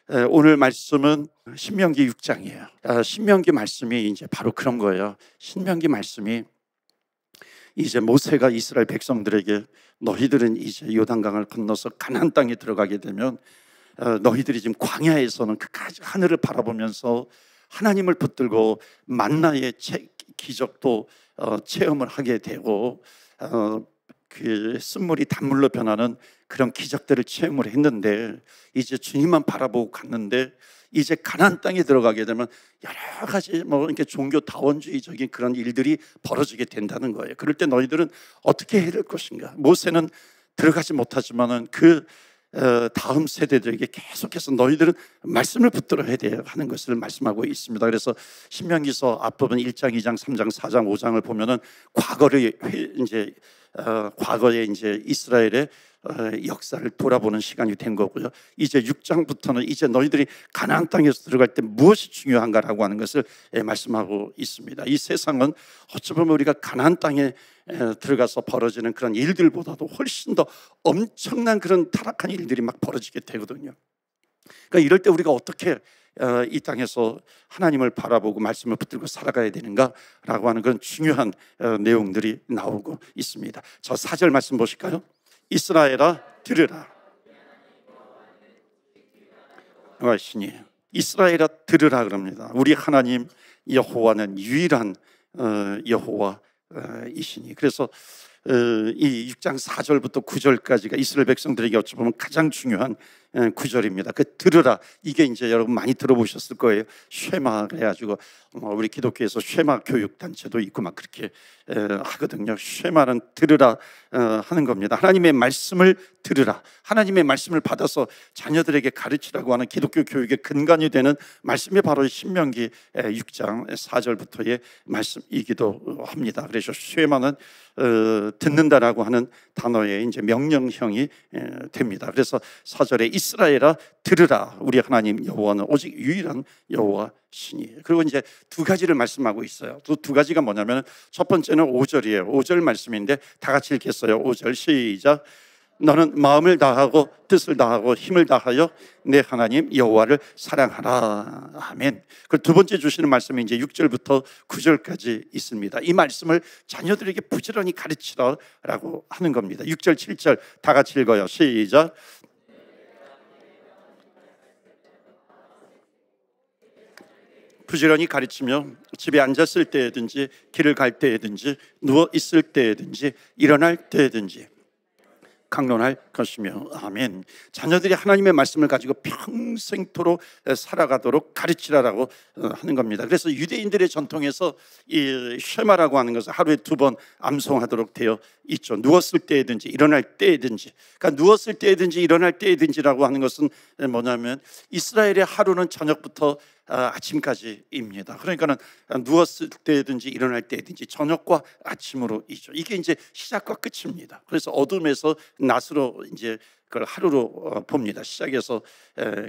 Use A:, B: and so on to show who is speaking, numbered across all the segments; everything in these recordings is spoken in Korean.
A: 오늘 말씀은 신명기 6장이에요. 신명기 말씀이 이제 바로 그런 거예요. 신명기 말씀이 이제 모세가 이스라엘 백성들에게 너희들은 이제 요단강을 건너서 가나안 땅에 들어가게 되면 너희들이 지금 광야에서는 끝까지 하늘을 바라보면서 하나님을 붙들고 만나의 기적도 체험을 하게 되고 그 쓴물이 단물로 변하는 그런 기적들을 체험을 했는데, 이제 주님만 바라보고 갔는데 이제 가나안 땅에 들어가게 되면 여러 가지 이렇게 종교 다원주의적인 그런 일들이 벌어지게 된다는 거예요. 그럴 때 너희들은 어떻게 해야 될 것인가? 모세는 들어가지 못하지만은 그 다음 세대들에게 계속해서 너희들은 말씀을 붙들어야 돼야 하는 것을 말씀하고 있습니다. 그래서 신명기서 앞부분 1장, 2장, 3장, 4장, 5장을 보면은 과거에 이제 이스라엘의 역사를 돌아보는 시간이 된 거고요. 이제 6장부터는 이제 너희들이 가나안 땅에서 들어갈 때 무엇이 중요한가라고 하는 것을 말씀하고 있습니다. 이 세상은 어찌 보면 우리가 가나안 땅에 들어가서 벌어지는 그런 일들보다도 훨씬 더 엄청난 그런 타락한 일들이 막 벌어지게 되거든요. 그러니까 이럴 때 우리가 어떻게 이 땅에서 하나님을 바라보고 말씀을 붙들고 살아가야 되는가라고 하는 그런 중요한 내용들이 나오고 있습니다. 저 4절 말씀 보실까요? 이스라엘아 들으라. 하시니 이스라엘아 들으라 그럽니다. 우리 하나님 여호와는 유일한 여호와이시니. 그래서 이 6장 4절부터 9절까지가 이스라엘 백성들에게 어찌 보면 가장 중요한 구절입니다. 그 들으라, 이게 이제 여러분 많이 들어보셨을 거예요. 쉐마 그래가지고 우리 기독교에서 쉐마 교육 단체도 있고 막 그렇게 하거든요. 쉐마는 들으라 하는 겁니다. 하나님의 말씀을 들으라. 하나님의 말씀을 받아서 자녀들에게 가르치라고 하는 기독교 교육의 근간이 되는 말씀이 바로 신명기 6장 4절부터의 말씀이기도 합니다. 그래서 쉐마는 듣는다라고 하는 단어의 이제 명령형이 됩니다. 그래서 4절에 이스라엘아 들으라, 우리 하나님 여호와는 오직 유일한 여호와시니. 그리고 이제 두 가지를 말씀하고 있어요. 두 가지가 뭐냐면, 첫 번째는 5절이에요. 5절 말씀인데 다 같이 읽겠어요. 5절 시작. 너는 마음을 다하고 뜻을 다하고 힘을 다하여 내 하나님 여호와를 사랑하라. 아멘. 그 두 번째 주시는 말씀이 이제 6절부터 9절까지 있습니다. 이 말씀을 자녀들에게 부지런히 가르치라라고 하는 겁니다. 6절 7절 다 같이 읽어요. 시작. 부지런히 가르치며 집에 앉았을 때든지 길을 갈 때든지 누워 있을 때든지 일어날 때든지 강론할 것이며. 아멘. 자녀들이 하나님의 말씀을 가지고 평생토록 살아가도록 가르치라라고 하는 겁니다. 그래서 유대인들의 전통에서 이 쉐마라고 하는 것은 하루에 2번 암송하도록 되어 있죠. 누웠을 때든지 일어날 때든지. 그러니까 누웠을 때든지 일어날 때든지라고 하는 것은 뭐냐면 이스라엘의 하루는 저녁부터 아침까지입니다. 그러니까는 누웠을 때든지 일어날 때든지 저녁과 아침으로이죠. 이게 이제 시작과 끝입니다. 그래서 어둠에서 낮으로 이제 그걸 하루로 봅니다. 시작에서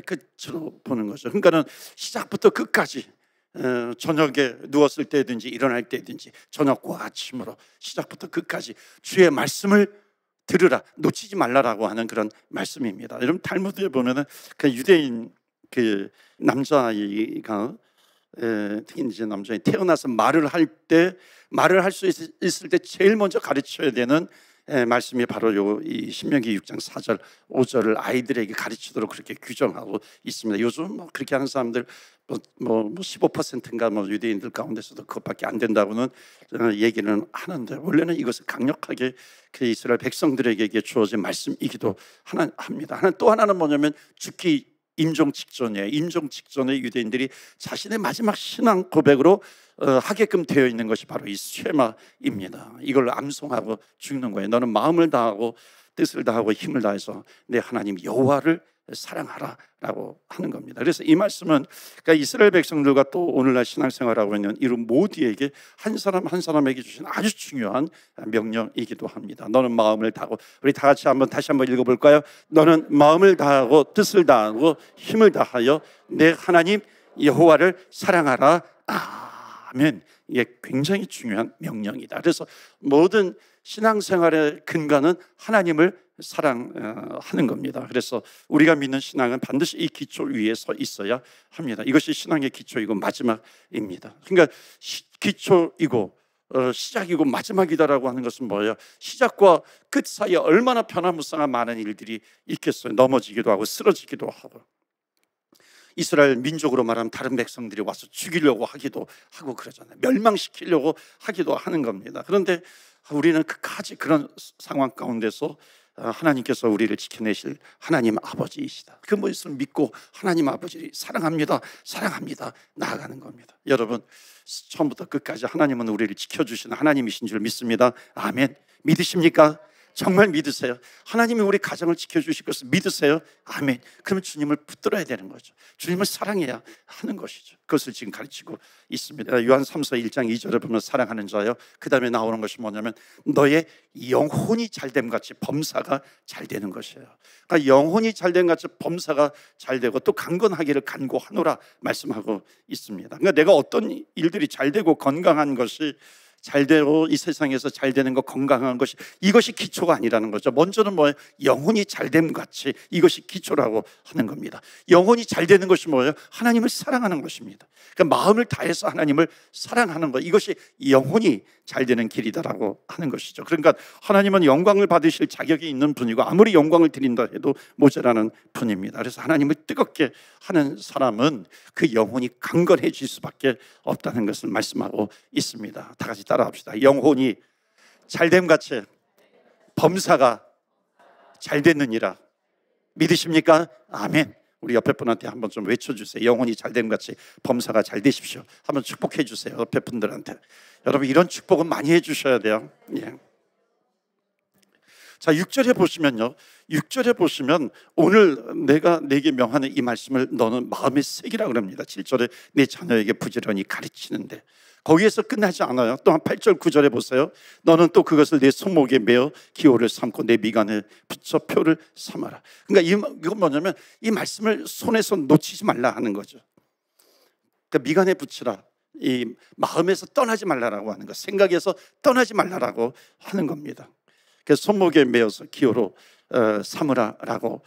A: 끝으로 보는 거죠. 그러니까는 시작부터 끝까지 저녁에 누웠을 때든지 일어날 때든지 저녁과 아침으로 시작부터 끝까지 주의 말씀을 들으라, 놓치지 말라라고 하는 그런 말씀입니다. 여러분 탈무드에 보면은 그 유대인 그 남자아이가 특히 이제 남자아이 태어나서 말을 할 수 있을 때 제일 먼저 가르쳐야 되는 말씀이 바로 이 신명기 6장 4절 5절을 아이들에게 가르치도록 그렇게 규정하고 있습니다. 요즘 그렇게 하는 사람들 15%인가 유대인들 가운데서도 그것밖에 안 된다고는 얘기는 하는데, 원래는 이것을 강력하게 그 이스라엘 백성들에게 주어진 말씀이기도 합니다. 또 하나는 뭐냐면 죽기 임종 직전에 유대인들이 자신의 마지막 신앙 고백으로 하게끔 되어 있는 것이 바로 이 쉐마입니다. 이걸 암송하고 죽는 거예요. 너는 마음을 다하고 뜻을 다하고 힘을 다해서 내 하나님 여호와를 사랑하라라고 하는 겁니다. 그래서 이 말씀은 그러니까 이스라엘 백성들과 또 오늘날 신앙생활하고 있는 이 모두에게 한 사람 한 사람에게 주신 아주 중요한 명령이기도 합니다. 너는 마음을 다하고, 우리 다 같이 다시 한번 읽어볼까요? 너는 마음을 다하고 뜻을 다하고 힘을 다하여 내 하나님 여호와를 사랑하라. 아멘. 이게 굉장히 중요한 명령이다. 그래서 모든 신앙생활의 근간은 하나님을 사랑하는 겁니다. 그래서 우리가 믿는 신앙은 반드시 이 기초 위에 서 있어야 합니다. 이것이 신앙의 기초이고 마지막입니다. 그러니까 기초이고 시작이고 마지막이다라고 하는 것은 뭐예요? 시작과 끝 사이에 얼마나 변화무쌍한 많은 일들이 있겠어요. 넘어지기도 하고 쓰러지기도 하고, 이스라엘 민족으로 말하면 다른 백성들이 와서 죽이려고 하기도 하고 그러잖아요. 멸망시키려고 하기도 하는 겁니다. 그런데 우리는 끝까지 그런 상황 가운데서 하나님께서 우리를 지켜내실 하나님 아버지이시다, 그 말씀을 믿고 하나님 아버지를 사랑합니다, 사랑합니다 나아가는 겁니다. 여러분, 처음부터 끝까지 하나님은 우리를 지켜주시는 하나님이신 줄 믿습니다. 아멘. 믿으십니까? 정말 믿으세요? 하나님이 우리 가정을 지켜주실 것을 믿으세요? 아멘. 그러면 주님을 붙들어야 되는 거죠. 주님을 사랑해야 하는 것이죠. 그것을 지금 가르치고 있습니다. 요한 3서 1장 2절에 보면 사랑하는 자요, 그 다음에 나오는 것이 뭐냐면 너의 영혼이 잘됨 같이 범사가 잘 되는 것이에요. 그러니까 영혼이 잘됨 같이 범사가 잘 되고 또 강건하기를 간구하노라 말씀하고 있습니다. 그러니까 내가 어떤 일들이 잘 되고 건강한 것이 잘 되고 이 세상에서 잘 되는 것, 건강한 것이, 이것이 기초가 아니라는 거죠. 먼저는 뭐예요? 영혼이 잘됨 같이, 이것이 기초라고 하는 겁니다. 영혼이 잘 되는 것이 뭐예요? 하나님을 사랑하는 것입니다. 그러니까 마음을 다해서 하나님을 사랑하는 것, 이것이 영혼이 잘 되는 길이다라고 하는 것이죠. 그러니까 하나님은 영광을 받으실 자격이 있는 분이고 아무리 영광을 드린다 해도 모자라는 분입니다. 그래서 하나님을 뜨겁게 하는 사람은 그 영혼이 강건해질 수밖에 없다는 것을 말씀하고 있습니다. 다 같이 따라합시다. 영혼이 잘됨 같이 범사가 잘 됐느니라. 믿으십니까? 아멘. 우리 옆에 분한테 한번 좀 외쳐주세요. 영혼이 잘됨 같이 범사가 잘 되십시오. 한번 축복해 주세요. 옆에 분들한테. 여러분, 이런 축복은 많이 해주셔야 돼요. 예. 자, 6절에 보시면요, 6절에 보시면 오늘 내가 내게 명하는 이 말씀을 너는 마음에 새기라 그럽니다. 7절에 내 자녀에게 부지런히 가르치는데, 거기에서 끝나지 않아요. 또한 8절 9절에 보세요. 너는 또 그것을 내 손목에 매어 기호를 삼고 내 미간에 붙여 표를 삼아라. 그러니까 이건 뭐냐면 이 말씀을 손에서 놓치지 말라 하는 거죠. 그러니까 미간에 붙이라, 이 마음에서 떠나지 말라라고 하는 것, 생각에서 떠나지 말라라고 하는 겁니다. 그래서 손목에 매어서 기호로 삼으라라고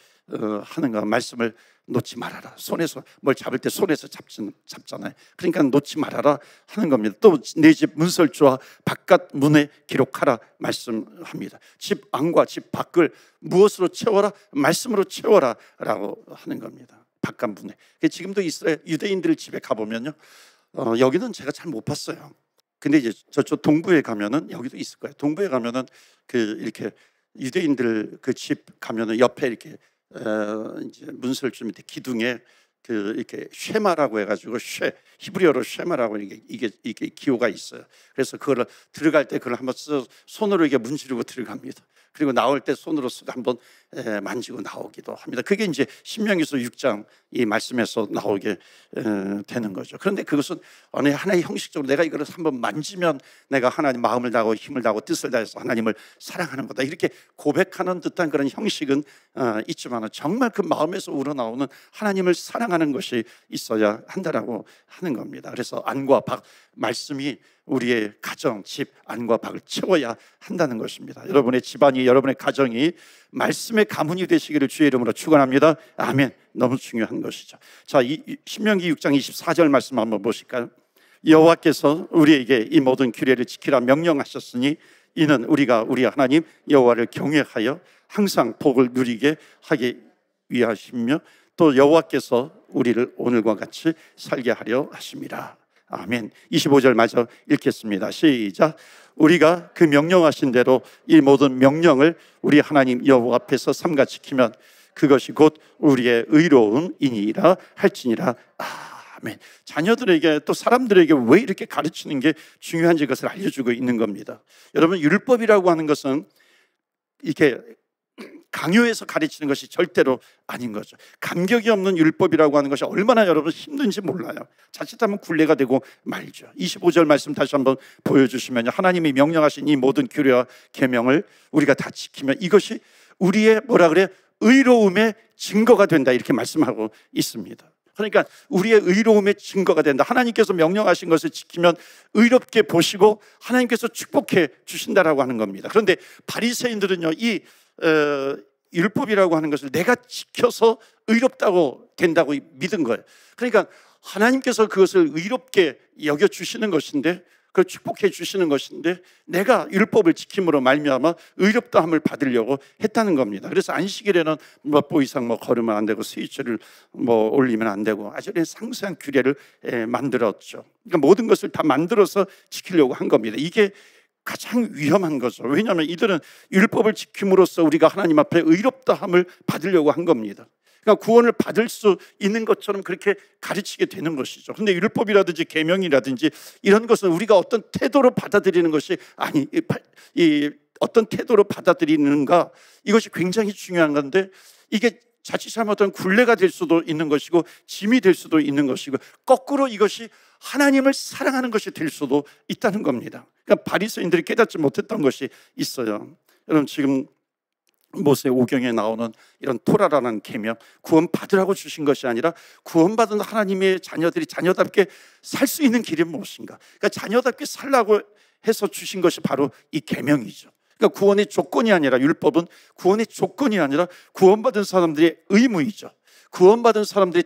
A: 하는 거, 말씀을 놓지 말아라. 손에서 뭘 잡을 때 손에서 잡잖아요. 그러니까 놓지 말아라 하는 겁니다. 또 내 집 문설주와 바깥 문에 기록하라 말씀합니다. 집 안과 집 밖을 무엇으로 채워라? 말씀으로 채워라 라고 하는 겁니다. 바깥 문에. 지금도 이스라엘 유대인들 집에 가보면요, 여기는 제가 잘 못 봤어요. 근데 이제 저쪽 동부에 가면은 여기도 있을 거예요. 동부에 가면은 그 이렇게 유대인들 그 집 가면은 옆에 이렇게 이제 문설주 밑에 기둥에 그 이렇게 쉐마라고 해가지고 히브리어로 쉐마라고 이게 기호가 있어요. 그래서 그거를 들어갈 때 그걸 한번 손으로 이게 문지르고 들어갑니다. 그리고 나올 때 손으로 한번 만지고 나오기도 합니다. 그게 이제 신명기서 6장 이 말씀에서 나오게 되는 거죠. 그런데 그것은 어느 하나의 형식적으로 내가 이걸 한번 만지면 내가 하나님 마음을 다하고 힘을 다하고 뜻을 다해서 하나님을 사랑하는 거다, 이렇게 고백하는 듯한 그런 형식은 있지만 정말 그 마음에서 우러나오는 하나님을 사랑하는 것이 있어야 한다라고 하는 겁니다. 그래서 안과 밖 말씀이 우리의 가정, 집 안과 밖을 채워야 한다는 것입니다. 여러분의 집안이, 여러분의 가정이 말씀의 가문이 되시기를 주의 이름으로 축원합니다. 아멘. 너무 중요한 것이죠. 자, 신명기 6장 24절 말씀 한번 보실까요? 여호와께서 우리에게 이 모든 규례를 지키라 명령하셨으니 이는 우리가 우리 하나님 여호와를 경외하여 항상 복을 누리게 하기 위하시며 또 여호와께서 우리를 오늘과 같이 살게 하려 하심이라. 아멘. 25절 마저 읽겠습니다. 시작. 우리가 그 명령하신 대로 이 모든 명령을 우리 하나님 여호와 앞에서 삼가 지키면 그것이 곧 우리의 의로움이니라 할지니라. 아멘. 자녀들에게 또 사람들에게 왜 이렇게 가르치는 게 중요한지 그것을 알려주고 있는 겁니다. 여러분, 율법이라고 하는 것은 이렇게 강요해서 가르치는 것이 절대로 아닌 거죠. 감격이 없는 율법이라고 하는 것이 얼마나 여러분 힘든지 몰라요. 자칫하면 굴레가 되고 말죠. 25절 말씀 다시 한번 보여주시면요, 하나님이 명령하신 이 모든 규례와 계명을 우리가 다 지키면 이것이 우리의 뭐라 그래요? 의로움의 증거가 된다, 이렇게 말씀하고 있습니다. 그러니까 우리의 의로움의 증거가 된다. 하나님께서 명령하신 것을 지키면 의롭게 보시고 하나님께서 축복해 주신다라고 하는 겁니다. 그런데 바리새인들은요, 이 율법이라고 하는 것을 내가 지켜서 의롭다고 된다고 믿은 거예요. 그러니까 하나님께서 그것을 의롭게 여겨주시는 것인데, 그걸 축복해 주시는 것인데, 내가 율법을 지킴으로 말미암아 의롭다함을 받으려고 했다는 겁니다. 그래서 안식일에는 몇 보 이상 걸으면 안 되고, 스위치를 올리면 안 되고, 아주 상세한 규례를 만들었죠. 그러니까 모든 것을 다 만들어서 지키려고 한 겁니다. 이게 가장 위험한 거죠. 왜냐하면 이들은 율법을 지킴으로써 우리가 하나님 앞에 의롭다함을 받으려고 한 겁니다. 그러니까 구원을 받을 수 있는 것처럼 그렇게 가르치게 되는 것이죠. 그런데 율법이라든지 계명이라든지 이런 것은 우리가 어떤 태도로 받아들이는 것이 어떤 태도로 받아들이는가, 이것이 굉장히 중요한 건데, 이게 자칫 잘못하면 굴레가 될 수도 있는 것이고 짐이 될 수도 있는 것이고, 거꾸로 이것이 하나님을 사랑하는 것이 될 수도 있다는 겁니다. 그러니까 바리새인들이 깨닫지 못했던 것이 있어요. 여러분, 지금 모세 오경에 나오는 이런 토라라는 계명, 구원 받으라고 주신 것이 아니라 구원받은 하나님의 자녀들이 자녀답게 살 수 있는 길이 무엇인가, 그러니까 자녀답게 살라고 해서 주신 것이 바로 이 계명이죠. 그러니까 구원의 조건이 아니라, 율법은 구원의 조건이 아니라 구원받은 사람들의 의무이죠. 구원받은 사람들의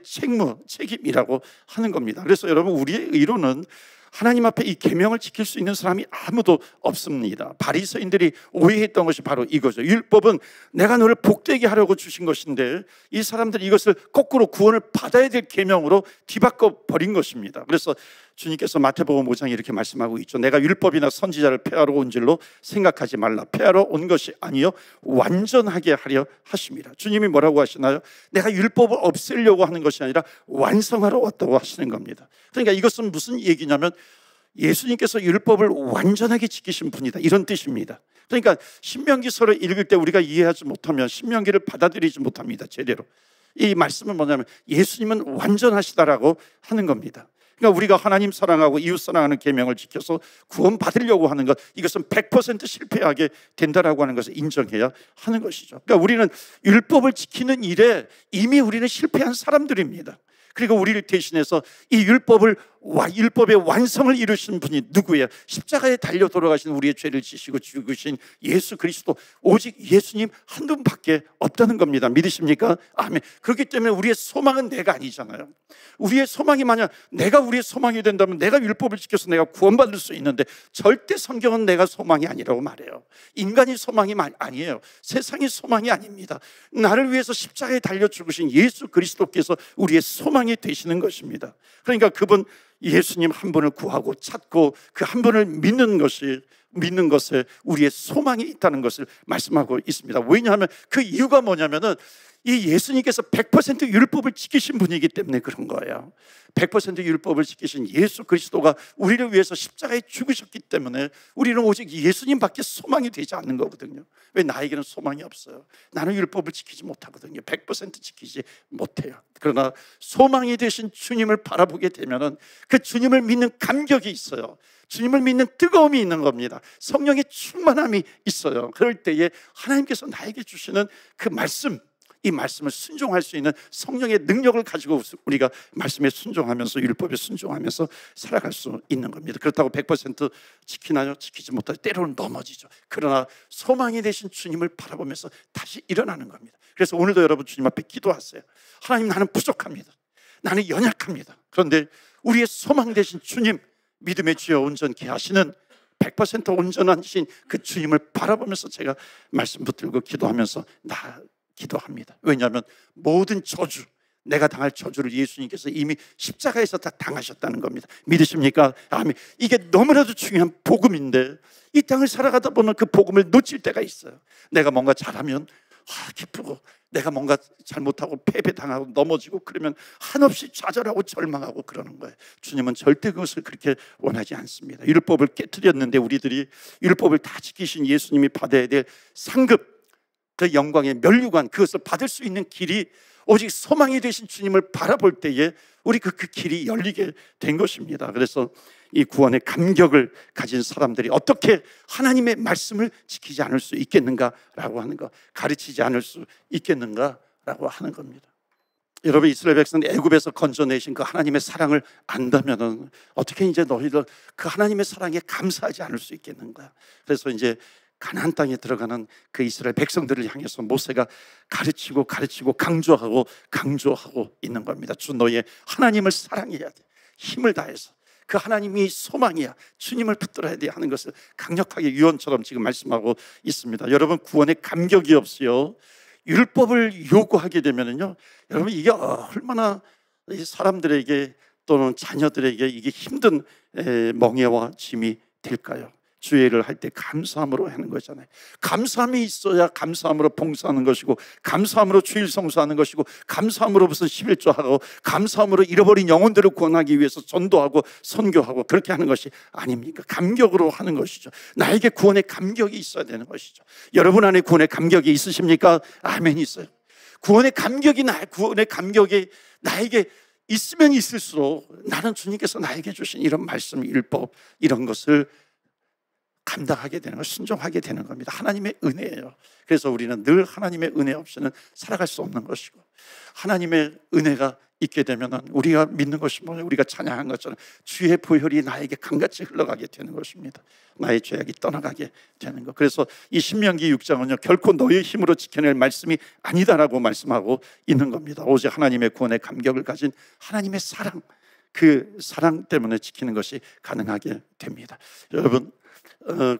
A: 책임이라고 하는 겁니다. 그래서 여러분, 우리의 의로는 하나님 앞에 이 계명을 지킬 수 있는 사람이 아무도 없습니다. 바리새인들이 오해했던 것이 바로 이거죠. 율법은 내가 너를 복되게 하려고 주신 것인데, 이 사람들이 이것을 거꾸로 구원을 받아야 될 계명으로 뒤바꿔 버린 것입니다. 그래서 주님께서 마태복음 5장에 이렇게 말씀하고 있죠. 내가 율법이나 선지자를 폐하러 온 줄로 생각하지 말라. 폐하러 온 것이 아니요 완전하게 하려 하십니다. 주님이 뭐라고 하시나요? 내가 율법을 없애려고 하는 것이 아니라 완성하러 왔다고 하시는 겁니다. 그러니까 이것은 무슨 얘기냐면, 예수님께서 율법을 완전하게 지키신 분이다, 이런 뜻입니다. 그러니까 신명기서를 읽을 때 우리가 이해하지 못하면 신명기를 받아들이지 못합니다, 제대로. 이 말씀은 뭐냐면 예수님은 완전하시다라고 하는 겁니다. 그러니까 우리가 하나님 사랑하고 이웃 사랑하는 계명을 지켜서 구원 받으려고 하는 것, 이것은 100% 실패하게 된다라고 하는 것을 인정해야 하는 것이죠. 그러니까 우리는 율법을 지키는 일에 이미 우리는 실패한 사람들입니다. 그리고 우리를 대신해서 이 율법의 완성을 이루신 분이 누구예요? 십자가에 달려 돌아가신 우리의 죄를 지시고 죽으신 예수 그리스도, 오직 예수님 한 분밖에 없다는 겁니다. 믿으십니까? 아멘. 그렇기 때문에 우리의 소망은 내가 아니잖아요. 우리의 소망이 만약 내가 우리의 소망이 된다면, 내가 율법을 지켜서 내가 구원받을 수 있는데, 절대 성경은 내가 소망이 아니라고 말해요. 인간이 소망이 아니에요. 세상이 소망이 아닙니다. 나를 위해서 십자가에 달려 죽으신 예수 그리스도께서 우리의 소망이 되시는 것입니다. 그러니까 그분 예수님 한 분을 구하고 찾고 그 한 분을 믿는 것에 우리의 소망이 있다는 것을 말씀하고 있습니다. 왜냐하면 그 이유가 뭐냐면은, 이 예수님께서 100% 율법을 지키신 분이기 때문에 그런 거예요. 100% 율법을 지키신 예수 그리스도가 우리를 위해서 십자가에 죽으셨기 때문에 우리는 오직 예수님밖에 소망이 되지 않는 거거든요. 왜? 나에게는 소망이 없어요. 나는 율법을 지키지 못하거든요. 100% 지키지 못해요. 그러나 소망이 되신 주님을 바라보게 되면은 그 주님을 믿는 감격이 있어요. 주님을 믿는 뜨거움이 있는 겁니다. 성령의 충만함이 있어요. 그럴 때에 하나님께서 나에게 주시는 그 말씀, 이 말씀을 순종할 수 있는 성령의 능력을 가지고 우리가 말씀에 순종하면서, 율법에 순종하면서 살아갈 수 있는 겁니다. 그렇다고 100% 지키나요? 지키지 못하죠. 때로는 넘어지죠. 그러나 소망이 되신 주님을 바라보면서 다시 일어나는 겁니다. 그래서 오늘도 여러분 주님 앞에 기도하세요. 하나님, 나는 부족합니다. 나는 연약합니다. 그런데 우리의 소망 되신 주님, 믿음의 주여 온전케 하시는 100% 온전하신 그 주님을 바라보면서 제가 말씀 붙들고 기도하면서 기도합니다. 왜냐하면 모든 저주, 내가 당할 저주를 예수님께서 이미 십자가에서 다 당하셨다는 겁니다. 믿으십니까? 아멘. 이게 너무나도 중요한 복음인데, 이 땅을 살아가다 보면 그 복음을 놓칠 때가 있어요. 내가 뭔가 잘하면 기쁘고, 내가 뭔가 잘못하고 패배당하고 넘어지고 그러면 한없이 좌절하고 절망하고 그러는 거예요. 주님은 절대 그것을 그렇게 원하지 않습니다. 율법을 깨트렸는데 우리들이 율법을 다 지키신 예수님이 받아야 될 상급, 그 영광의 면류관, 그것을 받을 수 있는 길이 오직 소망이 되신 주님을 바라볼 때에 우리 그 길이 열리게 된 것입니다. 그래서 이 구원의 감격을 가진 사람들이 어떻게 하나님의 말씀을 지키지 않을 수 있겠는가라고 하는 것, 가르치지 않을 수 있겠는가라고 하는 겁니다. 여러분, 이스라엘 백성 애굽에서 건져내신 그 하나님의 사랑을 안다면은 어떻게 이제 너희들 그 하나님의 사랑에 감사하지 않을 수 있겠는가? 그래서 이제 가나안 땅에 들어가는 그 이스라엘 백성들을 향해서 모세가 가르치고 강조하고 있는 겁니다. 주 너의 하나님을 사랑해야 돼. 힘을 다해서. 그 하나님이 소망이야. 주님을 붙들어야 돼 하는 것을 강력하게 유언처럼 지금 말씀하고 있습니다. 여러분, 구원에 감격이 없어요. 율법을 요구하게 되면은요, 여러분, 이게 얼마나 사람들에게 또는 자녀들에게 이게 힘든 멍에와 짐이 될까요? 주의를 할 때 감사함으로 하는 거잖아요. 감사함이 있어야 감사함으로 봉사하는 것이고, 감사함으로 주일 성수하는 것이고, 감사함으로 무슨 11조하고, 감사함으로 잃어버린 영혼들을 구원하기 위해서 전도하고 선교하고 그렇게 하는 것이 아닙니까? 감격으로 하는 것이죠. 나에게 구원의 감격이 있어야 되는 것이죠. 여러분 안에 구원의 감격이 있으십니까? 아멘. 있어요. 구원의 감격이 나에게 있으면 있을수록 나는 주님께서 나에게 주신 이런 말씀, 율법 이런 것을 감당하게 되는 것, 순종하게 되는 겁니다. 하나님의 은혜예요. 그래서 우리는 늘 하나님의 은혜 없이는 살아갈 수 없는 것이고, 하나님의 은혜가 있게 되면 우리가 믿는 것이 뭐예요? 우리가 찬양한 것처럼 주의 보혈이 나에게 강같이 흘러가게 되는 것입니다. 나의 죄악이 떠나가게 되는 것. 그래서 이 신명기 6장은요, 결코 너의 힘으로 지켜낼 말씀이 아니다라고 말씀하고 있는 겁니다. 오직 하나님의 구원의 감격을 가진 하나님의 사랑, 그 사랑 때문에 지키는 것이 가능하게 됩니다. 여러분,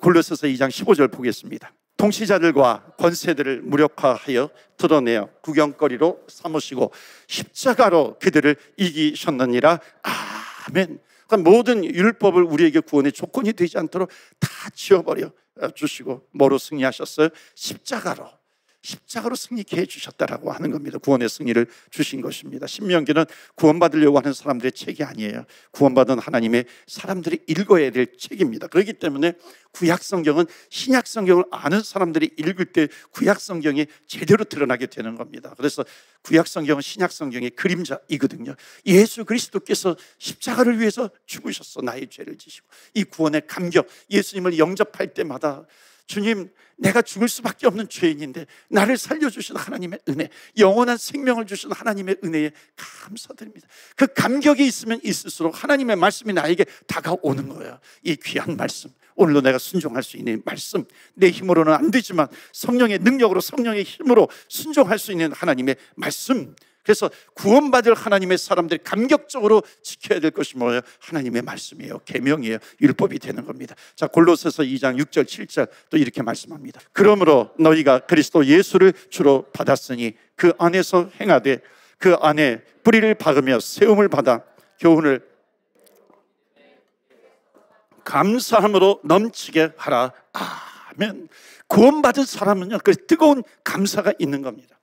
A: 골로새서 2장 15절 보겠습니다. 통치자들과 권세들을 무력화하여 드러내어 구경거리로 삼으시고 십자가로 그들을 이기셨느니라. 아멘. 그러니까 모든 율법을 우리에게 구원의 조건이 되지 않도록 다 지워버려 주시고 뭐로 승리하셨어요? 십자가로 승리케 해주셨다라고 하는 겁니다. 구원의 승리를 주신 것입니다. 신명기는 구원받으려고 하는 사람들의 책이 아니에요. 구원받은 하나님의 사람들이 읽어야 될 책입니다. 그렇기 때문에 구약성경은 신약성경을 아는 사람들이 읽을 때 구약성경이 제대로 드러나게 되는 겁니다. 그래서 구약성경은 신약성경의 그림자이거든요. 예수 그리스도께서 십자가를 위해서 죽으셨어. 나의 죄를 지시고. 이 구원의 감격, 예수님을 영접할 때마다 주님, 내가 죽을 수밖에 없는 죄인인데 나를 살려주신 하나님의 은혜, 영원한 생명을 주신 하나님의 은혜에 감사드립니다. 그 감격이 있으면 있을수록 하나님의 말씀이 나에게 다가오는 거예요. 이 귀한 말씀, 오늘도 내가 순종할 수 있는 말씀, 내 힘으로는 안 되지만 성령의 능력으로, 성령의 힘으로 순종할 수 있는 하나님의 말씀. 그래서 구원받을 하나님의 사람들이 감격적으로 지켜야 될 것이 뭐예요? 하나님의 말씀이에요. 계명이에요. 율법이 되는 겁니다. 자, 골로새서 2장 6절 7절 또 이렇게 말씀합니다. 그러므로 너희가 그리스도 예수를 주로 받았으니 그 안에서 행하되 그 안에 뿌리를 박으며 세움을 받아 교훈을 감사함으로 넘치게 하라. 아멘. 구원받은 사람은요, 그 뜨거운 감사가 있는 겁니다.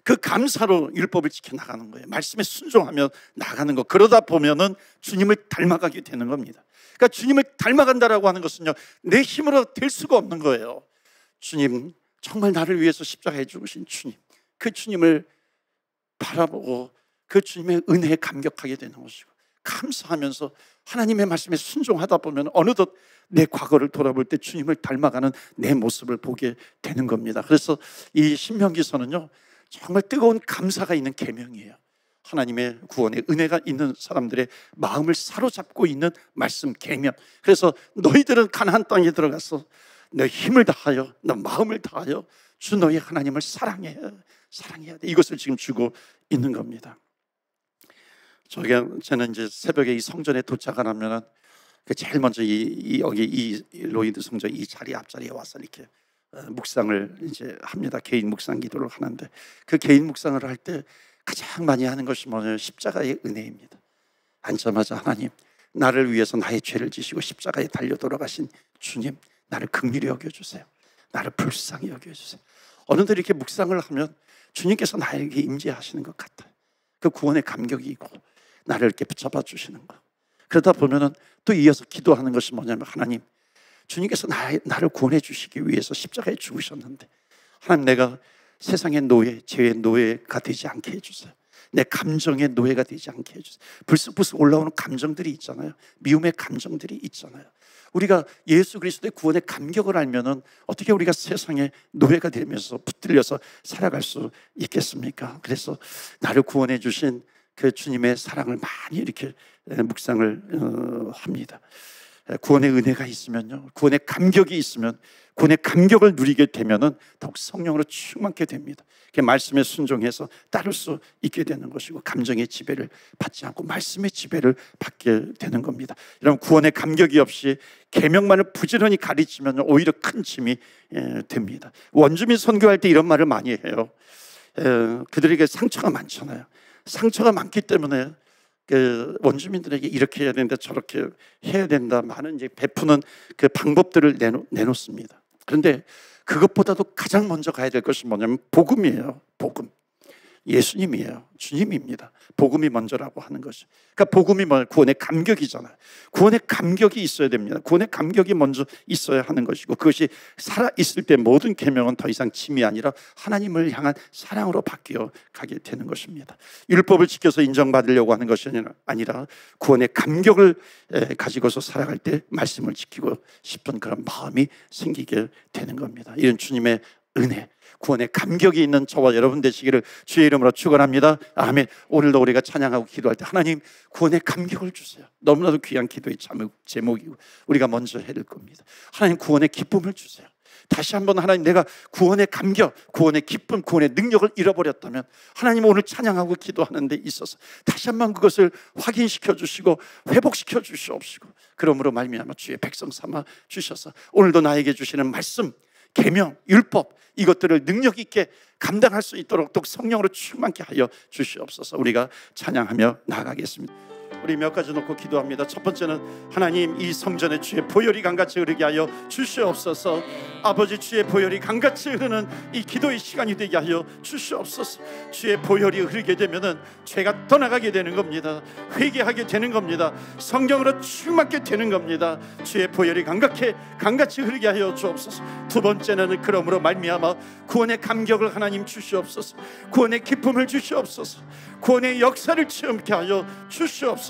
A: 그 감사로 율법을 지켜나가는 거예요. 말씀에 순종하며 나가는 거. 그러다 보면은 주님을 닮아가게 되는 겁니다. 그러니까 주님을 닮아간다라고 하는 것은요, 내 힘으로 될 수가 없는 거예요. 주님, 정말 나를 위해서 십자가에 죽으신 주님, 그 주님을 바라보고 그 주님의 은혜에 감격하게 되는 것이고, 감사하면서 하나님의 말씀에 순종하다 보면 어느덧 내 과거를 돌아볼 때 주님을 닮아가는 내 모습을 보게 되는 겁니다. 그래서 이 신명기서는요, 정말 뜨거운 감사가 있는 계명이에요. 하나님의 구원의 은혜가 있는 사람들의 마음을 사로잡고 있는 말씀, 계명. 그래서 너희들은 가나안 땅에 들어가서 너 힘을 다하여, 너 마음을 다하여 주 너희 하나님을 사랑해야 돼. 이것을 지금 주고 있는 겁니다. 저는 이제 새벽에 이 성전에 도착을 하면은 제일 먼저 여기 이 로이드 성전 이 자리 앞자리에 와서 이렇게 묵상을 이제 합니다. 개인 묵상 기도를 하는데, 그 개인 묵상을 할 때 가장 많이 하는 것이 뭐냐면 십자가의 은혜입니다. 앉자마자 하나님, 나를 위해서 나의 죄를 지시고 십자가에 달려 돌아가신 주님, 나를 긍휼히 여겨주세요. 나를 불쌍히 여겨주세요. 어느덧 이렇게 묵상을 하면 주님께서 나에게 임재하시는 것 같아요. 그 구원의 감격이 있고 나를 이렇게 붙잡아 주시는 거. 그러다 보면은 또 이어서 기도하는 것이 뭐냐면, 하나님, 주님께서 나를 구원해 주시기 위해서 십자가에 죽으셨는데, 하나님, 내가 세상의 노예, 죄의 노예가 되지 않게 해주세요. 내 감정의 노예가 되지 않게 해주세요. 불쑥불쑥 올라오는 감정들이 있잖아요. 미움의 감정들이 있잖아요. 우리가 예수 그리스도의 구원의 감격을 알면은 어떻게 우리가 세상의 노예가 되면서 붙들려서 살아갈 수 있겠습니까? 그래서 나를 구원해 주신 그 주님의 사랑을 많이 이렇게 묵상을 합니다. 구원의 은혜가 있으면요, 구원의 감격이 있으면, 구원의 감격을 누리게 되면은 더욱 성령으로 충만케 됩니다. 그 말씀에 순종해서 따를 수 있게 되는 것이고, 감정의 지배를 받지 않고 말씀의 지배를 받게 되는 겁니다. 여러분, 구원의 감격이 없이 계명만을 부지런히 가르치면 오히려 큰 짐이 됩니다. 원주민 선교할 때 이런 말을 많이 해요. 그들에게 상처가 많잖아요. 상처가 많기 때문에 그 원주민들에게 이렇게 해야 된다, 저렇게 해야 된다, 많은 이제 베푸는 그 방법들을 내놓습니다. 그런데 그것보다도 가장 먼저 가야 될 것이 뭐냐면 복음이에요. 복음. 예수님이에요. 주님입니다. 복음이 먼저라고 하는 것이. 그러니까 복음이 뭐 구원의 감격이잖아요. 구원의 감격이 있어야 됩니다. 구원의 감격이 먼저 있어야 하는 것이고, 그것이 살아있을 때 모든 계명은 더 이상 짐이 아니라 하나님을 향한 사랑으로 바뀌어 가게 되는 것입니다. 율법을 지켜서 인정받으려고 하는 것이 아니라 구원의 감격을 가지고서 살아갈 때 말씀을 지키고 싶은 그런 마음이 생기게 되는 겁니다. 이런 주님의 은혜, 구원의 감격이 있는 저와 여러분 되시기를 주의 이름으로 축원합니다. 아멘. 오늘도 우리가 찬양하고 기도할 때 하나님 구원의 감격을 주세요. 너무나도 귀한 기도의 제목이고 우리가 먼저 해야 될 겁니다. 하나님 구원의 기쁨을 주세요. 다시 한번 하나님, 내가 구원의 감격, 구원의 기쁨, 구원의 능력을 잃어버렸다면 하나님 오늘 찬양하고 기도하는 데 있어서 다시 한번 그것을 확인시켜 주시고 회복시켜 주시옵시고, 그러므로 말미암아 주의 백성 삼아 주셔서 오늘도 나에게 주시는 말씀, 계명, 율법, 이것들을 능력 있게 감당할 수 있도록 또 성령으로 충만케 하여 주시옵소서. 우리가 찬양하며 나아가겠습니다. 우리 몇 가지 놓고 기도합니다. 첫 번째는 하나님, 이 성전에 주의 보혈이 강같이 흐르게 하여 주시옵소서. 아버지, 주의 보혈이 강같이 흐르는 이 기도의 시간이 되게 하여 주시옵소서. 주의 보혈이 흐르게 되면은 죄가 떠나가게 되는 겁니다. 회개하게 되는 겁니다. 성경으로 충만케 되는 겁니다. 주의 보혈이 강같이 흐르게 하여 주옵소서. 두 번째는 그러므로 말미암아 구원의 감격을 하나님 주시옵소서. 구원의 기쁨을 주시옵소서. 구원의 역사를 체험케 하여 주시옵소서.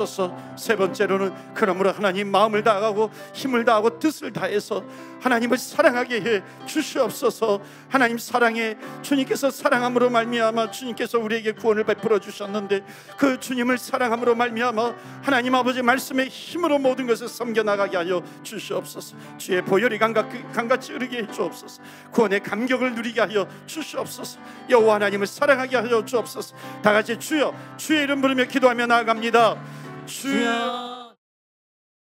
A: 세 번째로는 그러므로 하나님 마음을 다하고 힘을 다하고 뜻을 다해서 하나님을 사랑하게 해 주시옵소서. 하나님 사랑에, 주님께서 사랑함으로 말미암아 주님께서 우리에게 구원을 베풀어 주셨는데 그 주님을 사랑함으로 말미암아 하나님 아버지 말씀의 힘으로 모든 것을 섬겨나가게 하여 주시옵소서. 주의 보혈이 강같이 흐르게 해 주옵소서. 구원의 감격을 누리게 하여 주시옵소서. 여호와 하나님을 사랑하게 하여 주옵소서. 다 같이 주여, 주의 이름 부르며 기도하며 나아갑니다. 주여.